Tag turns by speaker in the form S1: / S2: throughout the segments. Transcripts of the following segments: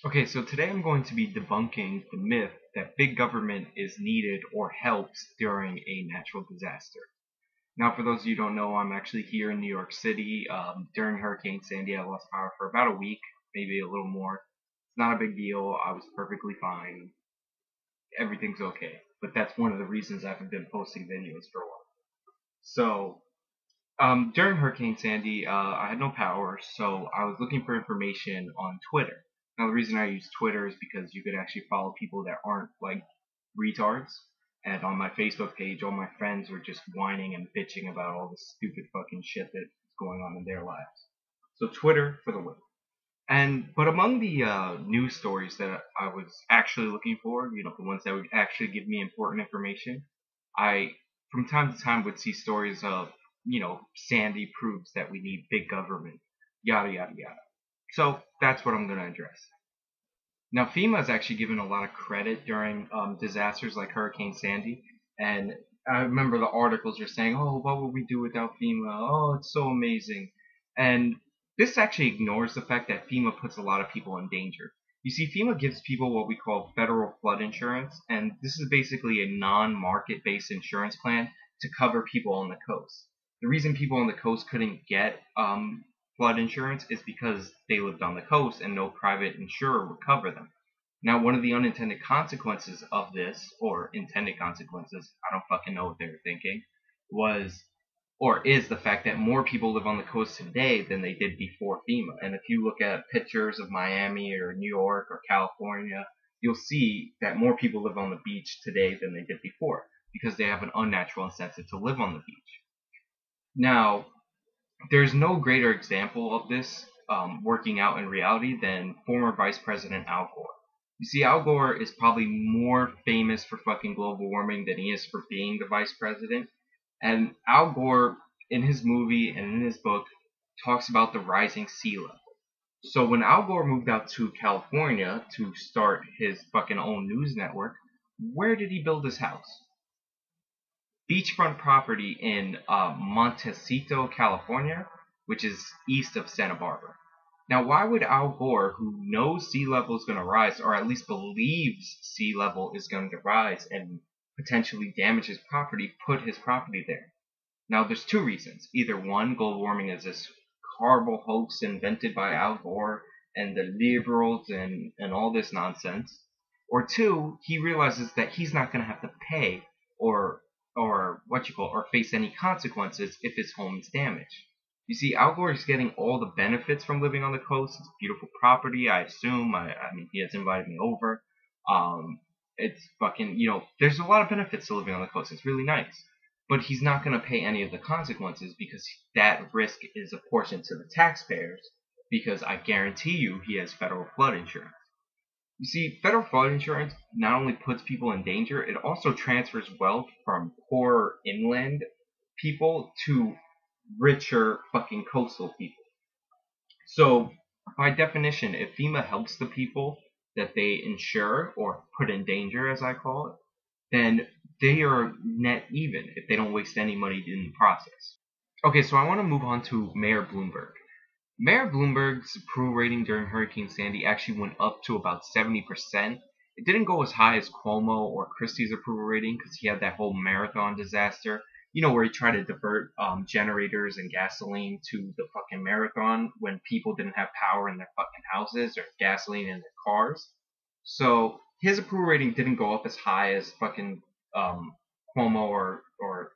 S1: Okay, so today I'm going to be debunking the myth that big government is needed or helps during a natural disaster. Now, for those of you who don't know, I'm actually here in New York City. During Hurricane Sandy, I lost power for about a week, maybe a little more. It's not a big deal. I was perfectly fine. Everything's okay. But that's one of the reasons I haven't been posting videos for a while. So, during Hurricane Sandy, I had no power, so I was looking for information on Twitter. Now, the reason I use Twitter is because you could actually follow people that aren't like retards. And on my Facebook page, all my friends were just whining and bitching about all the stupid fucking shit that's going on in their lives. So Twitter for the win. But among the news stories that I was actually looking for, the ones that would actually give me important information, I from time to time would see stories of, Sandy proves that we need big government, yada yada yada. So that's what I'm going to address. Now, FEMA is actually given a lot of credit during disasters like Hurricane Sandy, and I remember the articles are saying, "Oh, what would we do without FEMA? Oh, it's so amazing," and this actually ignores the fact that FEMA puts a lot of people in danger. You see, FEMA gives people what we call federal flood insurance, and this is basically a non-market-based insurance plan to cover people on the coast. The reason people on the coast couldn't get flood insurance is because they lived on the coast and no private insurer would cover them. Now, one of the unintended consequences of this, or intended consequences, I don't fucking know what they were thinking, was or is the fact that more people live on the coast today than they did before FEMA. And if you look at pictures of Miami or New York or California, you'll see that more people live on the beach today than they did before because they have an unnatural incentive to live on the beach. Now, there's no greater example of this working out in reality than former Vice President Al Gore. You see, Al Gore is probably more famous for fucking global warming than he is for being the vice president. And Al Gore, in his movie and in his book, talks about the rising sea level. So when Al Gore moved out to California to start his fucking own news network, where did he build his house? Beachfront property in Montecito, California, which is east of Santa Barbara. Now, why would Al Gore, who knows sea level is going to rise, or at least believes sea level is going to rise and potentially damage his property, put his property there? Now, there's two reasons. Either one, global warming is this horrible hoax invented by Al Gore and the liberals and all this nonsense. Or two, he realizes that he's not going to have to pay or face any consequences if his home is damaged. You see, Al Gore is getting all the benefits from living on the coast. It's a beautiful property, I assume. I mean, he has invited me over. It's fucking, there's a lot of benefits to living on the coast. It's really nice. But he's not going to pay any of the consequences because that risk is apportioned to the taxpayers because I guarantee you he has federal flood insurance. You see, federal flood insurance not only puts people in danger, it also transfers wealth from poor inland people to richer fucking coastal people. So, by definition, if FEMA helps the people that they insure or put in danger, as I call it, then they are net even if they don't waste any money in the process. Okay, so I want to move on to Mayor Bloomberg. Mayor Bloomberg's approval rating during Hurricane Sandy actually went up to about 70%. It didn't go as high as Cuomo or Christie's approval rating because he had that whole marathon disaster, where he tried to divert generators and gasoline to the fucking marathon when people didn't have power in their fucking houses or gasoline in their cars. So his approval rating didn't go up as high as fucking Cuomo or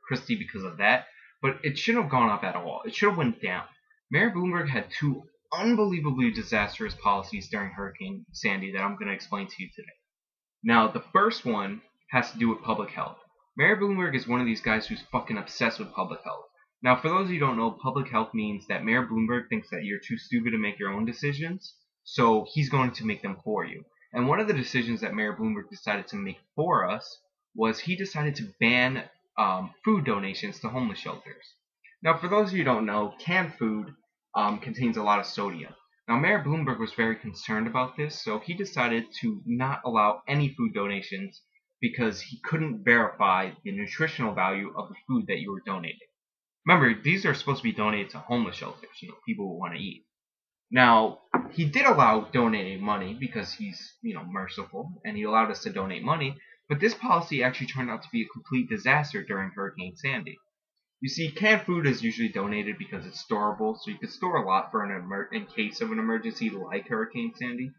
S1: Christie because of that, but it shouldn't have gone up at all. It should have went down. Mayor Bloomberg had two unbelievably disastrous policies during Hurricane Sandy that I'm going to explain to you today. Now, the first one has to do with public health. Mayor Bloomberg is one of these guys who's fucking obsessed with public health. Now, for those of you who don't know, public health means that Mayor Bloomberg thinks that you're too stupid to make your own decisions, so he's going to make them for you. And one of the decisions that Mayor Bloomberg decided to make for us was he decided to ban food donations to homeless shelters. Now, for those of you who don't know, canned food contains a lot of sodium. Now, Mayor Bloomberg was very concerned about this, so he decided to not allow any food donations because he couldn't verify the nutritional value of the food that you were donating. Remember, these are supposed to be donated to homeless shelters, people who want to eat. Now, he did allow donating money because he's, merciful, and he allowed us to donate money, but this policy actually turned out to be a complete disaster during Hurricane Sandy. You see, canned food is usually donated because it's storable, so you could store a lot for in case of an emergency like Hurricane Sandy.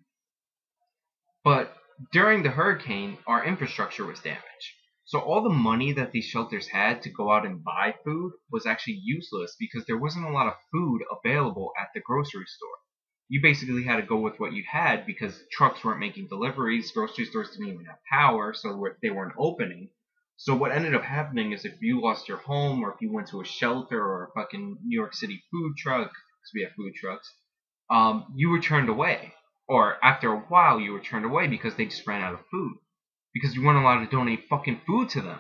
S1: But during the hurricane, our infrastructure was damaged. So all the money that these shelters had to go out and buy food was actually useless because there wasn't a lot of food available at the grocery store. You basically had to go with what you had because trucks weren't making deliveries, grocery stores didn't even have power, so they weren't opening. So what ended up happening is if you lost your home or if you went to a shelter or a fucking New York City food truck, because we have food trucks, you were turned away. Or after a while, you were turned away because they just ran out of food. Because you weren't allowed to donate fucking food to them.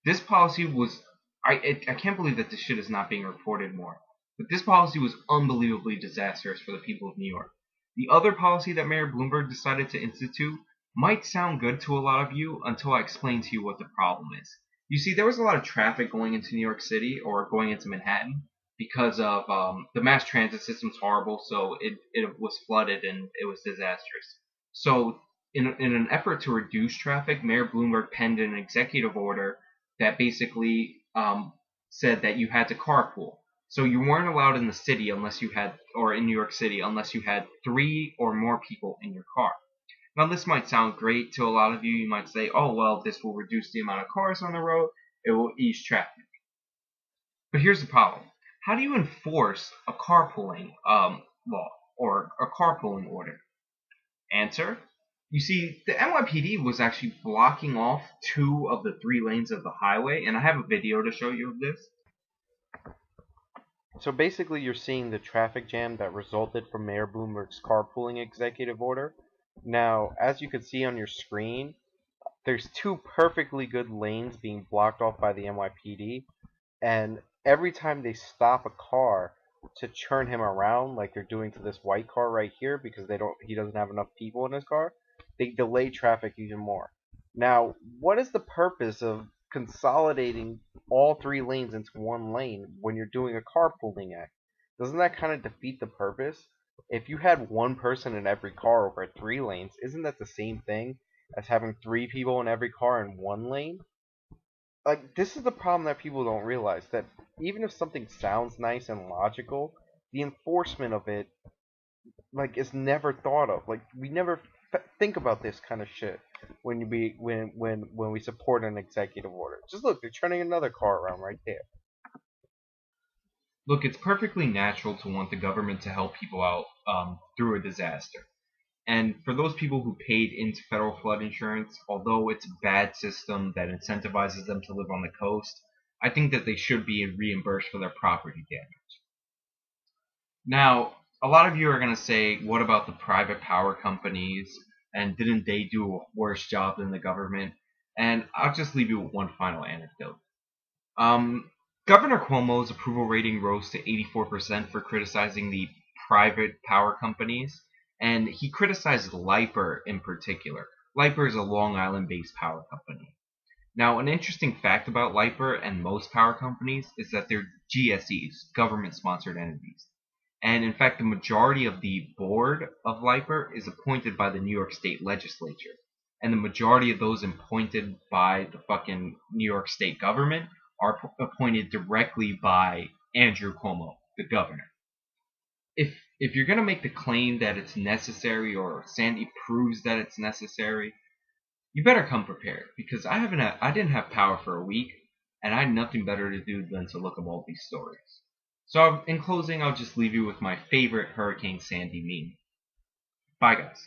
S1: This policy was... I can't believe that this shit is not being reported more. But this policy was unbelievably disastrous for the people of New York. The other policy that Mayor Bloomberg decided to institute might sound good to a lot of you until I explain to you what the problem is. You see, there was a lot of traffic going into New York City or going into Manhattan because of the mass transit system's horrible, so it was flooded and it was disastrous. So in an effort to reduce traffic, Mayor Bloomberg penned an executive order that basically said that you had to carpool. So you weren't allowed in the city unless you had, or in New York City, unless you had 3 or more people in your car. Now this might sound great to a lot of you. You might say, oh well, this will reduce the amount of cars on the road. It will ease traffic. But here's the problem. How do you enforce a carpooling law or a carpooling order? Answer. You see, the NYPD was actually blocking off 2 of the 3 lanes of the highway, and I have a video to show you of this.
S2: So basically you're seeing the traffic jam that resulted from Mayor Bloomberg's carpooling executive order. Now, as you can see on your screen, there's 2 perfectly good lanes being blocked off by the NYPD, and every time they stop a car to turn him around, like they're doing to this white car right here, because he doesn't have enough people in his car, they delay traffic even more. Now, what is the purpose of consolidating all 3 lanes into 1 lane when you're doing a carpooling act? Doesn't that kind of defeat the purpose? If you had 1 person in every car over 3 lanes, isn't that the same thing as having 3 people in every car in 1 lane? Like, this is the problem that people don't realize, that even if something sounds nice and logical, the enforcement of it, like, is never thought of. Like, we never think about this kind of shit when we support an executive order. Just look, they're turning another car around right there.
S1: Look, it's perfectly natural to want the government to help people out through a disaster. And for those people who paid into federal flood insurance, although it's a bad system that incentivizes them to live on the coast, I think that they should be reimbursed for their property damage. Now, a lot of you are going to say, what about the private power companies? And didn't they do a worse job than the government? And I'll just leave you with one final anecdote. Governor Cuomo's approval rating rose to 84% for criticizing the private power companies. And he criticized LIPER in particular. LIPER is a Long Island-based power company. Now, an interesting fact about LIPER and most power companies is that they're GSEs, government-sponsored entities. And in fact, the majority of the board of LIPER is appointed by the New York State Legislature. And the majority of those appointed by the fucking New York State government are appointed directly by Andrew Cuomo, the governor. If you're going to make the claim that it's necessary or Sandy proves that it's necessary, you better come prepared, because I didn't have power for a week, and I had nothing better to do than to look up all these stories. So in closing, I'll just leave you with my favorite Hurricane Sandy meme. Bye, guys.